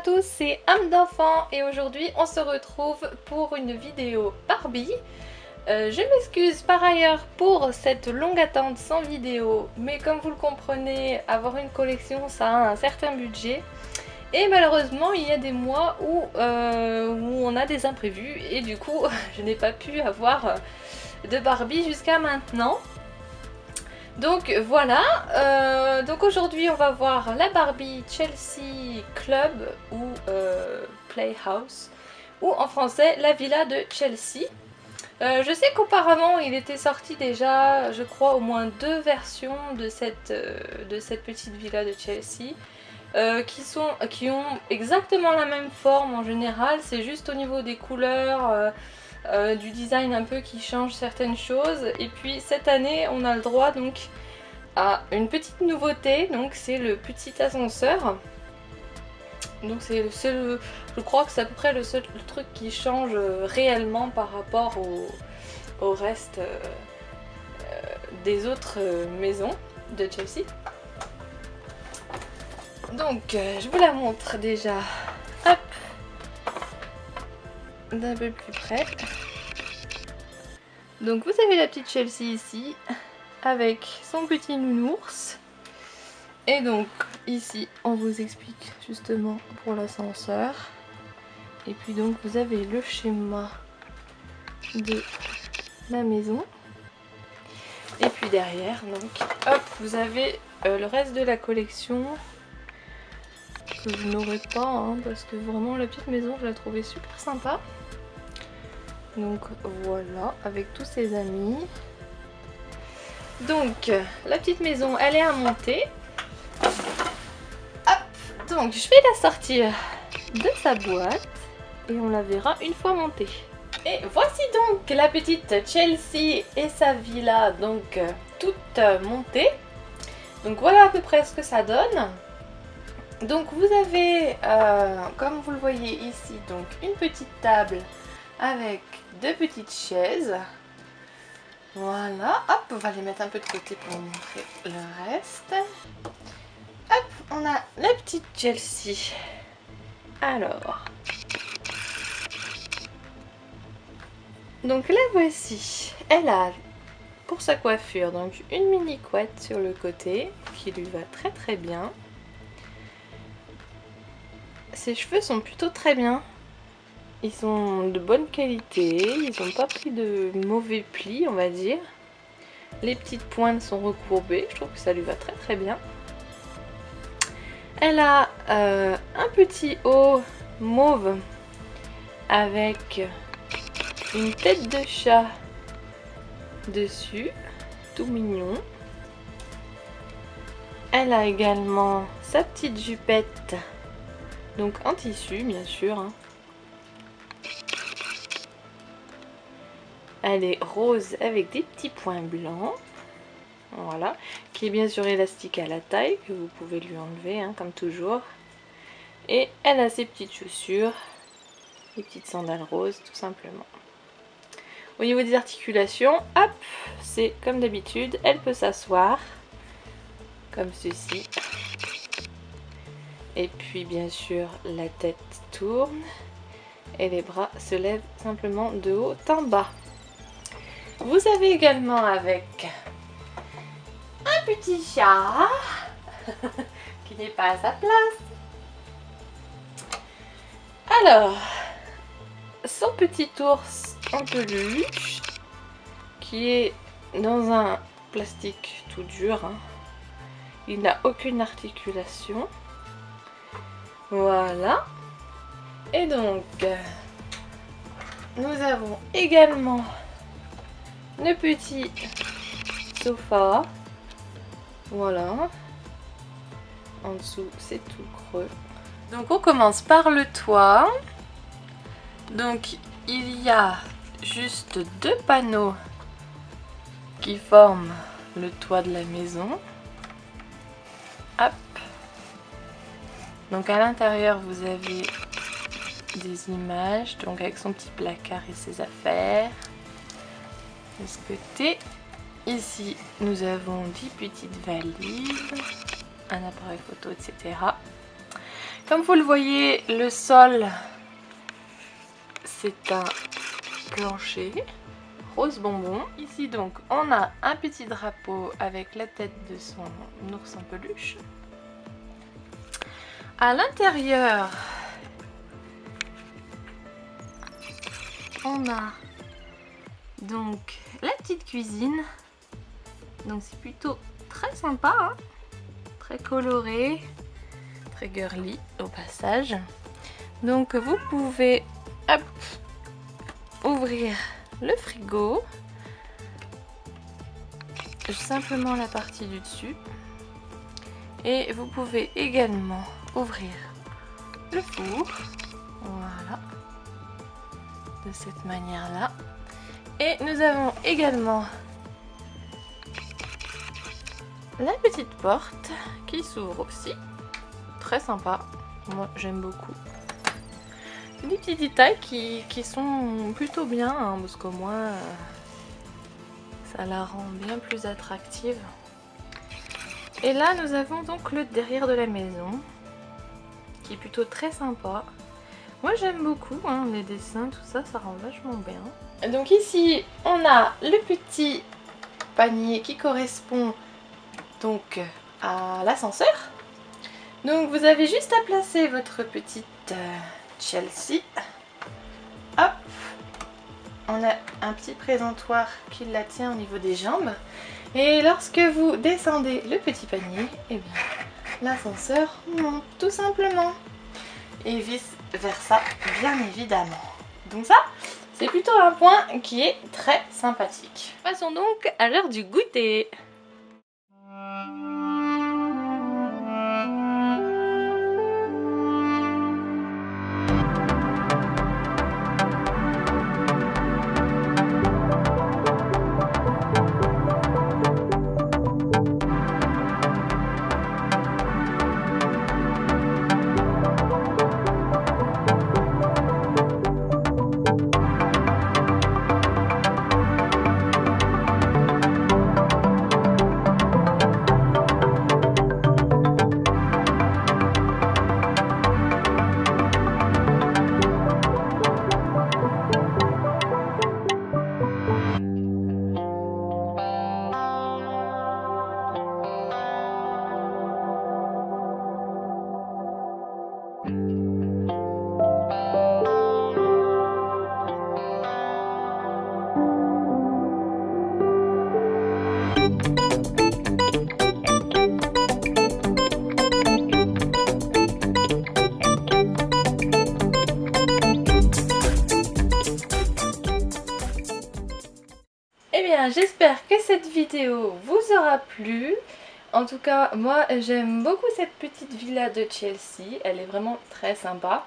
tous, c'est Âme d'enfant et aujourd'hui on se retrouve pour une vidéo Barbie. Je m'excuse par ailleurs pour cette longue attente sans vidéo, mais comme vous le comprenez, avoir une collection ça a un certain budget. Et malheureusement il y a des mois où on a des imprévus et du coup je n'ai pas pu avoir de Barbie jusqu'à maintenant. Donc voilà, donc aujourd'hui on va voir la Barbie Chelsea Club ou Playhouse, ou en français la villa de Chelsea. Je sais qu'auparavant il était sorti déjà, je crois, au moins 2 versions de cette petite villa de Chelsea. Qui ont exactement la même forme en général, c'est juste au niveau des couleurs, du design un peu qui change certaines choses. Et puis cette année on a le droit donc à une petite nouveauté, donc c'est le petit ascenseur. Donc je crois que c'est à peu près le seul truc qui change réellement par rapport au reste des autres maisons de Chelsea. Donc je vous la montre déjà, hop, d'un peu plus près. Donc vous avez la petite Chelsea ici, avec son petit nounours. Et donc ici on vous explique justement pour l'ascenseur. Et puis donc vous avez le schéma de la maison. Et puis derrière donc hop, vous avez le reste de la collection que je n'aurai pas hein, parce que vraiment la petite maison je la trouvais super sympa. Donc voilà, avec tous ses amis. Donc la petite maison elle est à monter. Hop, donc je vais la sortir de sa boîte et on la verra une fois montée. Et voici donc la petite Chelsea et sa villa donc toute montée. Donc voilà à peu près ce que ça donne. Donc vous avez, comme vous le voyez ici, donc une petite table avec 2 petites chaises. Voilà, hop, on va les mettre un peu de côté pour vous montrer le reste. Hop, on a la petite Chelsea. Alors, donc la voici. Elle a pour sa coiffure donc une mini couette sur le côté qui lui va très très bien. Ses cheveux sont plutôt très bien. Ils sont de bonne qualité, ils n'ont pas pris de mauvais plis on va dire. Les petites pointes sont recourbées, je trouve que ça lui va très très bien. Elle a un petit haut mauve avec une tête de chat dessus, tout mignon. Elle a également sa petite jupette, donc en tissu bien sûr. Hein. Elle est rose avec des petits points blancs. Voilà. Qui est bien sûr élastique à la taille, que vous pouvez lui enlever, hein, comme toujours. Et elle a ses petites chaussures. Les petites sandales roses, tout simplement. Au niveau des articulations, hop, c'est comme d'habitude. Elle peut s'asseoir. Comme ceci. Et puis bien sûr, la tête tourne. Et les bras se lèvent simplement de haut en bas. Vous avez également avec un petit chat qui n'est pas à sa place. Alors, son petit ours en peluche qui est dans un plastique tout dur. Hein. Il n'a aucune articulation. Voilà. Et donc, nous avons également le petit sofa, voilà, en dessous c'est tout creux. Donc on commence par le toit. Donc il y a juste 2 panneaux qui forment le toit de la maison. Hop. Donc à l'intérieur vous avez des images, donc avec son petit placard et ses affaires. De ce côté, ici nous avons 10 petites valises, un appareil photo, etc. Comme vous le voyez, le sol, c'est un plancher rose bonbon. Ici donc on a un petit drapeau avec la tête de son ours en peluche. À l'intérieur, on a donc la petite cuisine. Donc c'est plutôt très sympa, hein, très coloré, très girly au passage. Donc vous pouvez hop, ouvrir le frigo, simplement la partie du dessus, et vous pouvez également ouvrir le four, voilà, de cette manière là. Et nous avons également la petite porte qui s'ouvre aussi, très sympa, moi j'aime beaucoup. Des petits détails qui sont plutôt bien, hein, parce qu'au moins ça la rend bien plus attractive. Et là nous avons donc le derrière de la maison qui est plutôt très sympa. Moi j'aime beaucoup, hein, les dessins, tout ça, ça rend vachement bien. Donc ici on a le petit panier qui correspond donc à l'ascenseur. Donc vous avez juste à placer votre petite Chelsea. Hop, on a un petit présentoir qui la tient au niveau des jambes. Et lorsque vous descendez le petit panier, eh bien l'ascenseur monte tout simplement. Et vice versa, bien évidemment. Donc ça, c'est plutôt un point qui est très sympathique. Passons donc à l'heure du goûter. Eh bien, j'espère que cette vidéo vous aura plu. En tout cas, moi j'aime beaucoup cette petite villa de Chelsea. Elle est vraiment très sympa.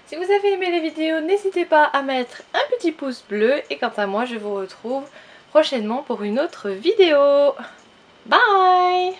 Si vous avez aimé les vidéos, n'hésitez pas à mettre un petit pouce bleu. Et quant à moi, je vous retrouve prochainement pour une autre vidéo. Bye!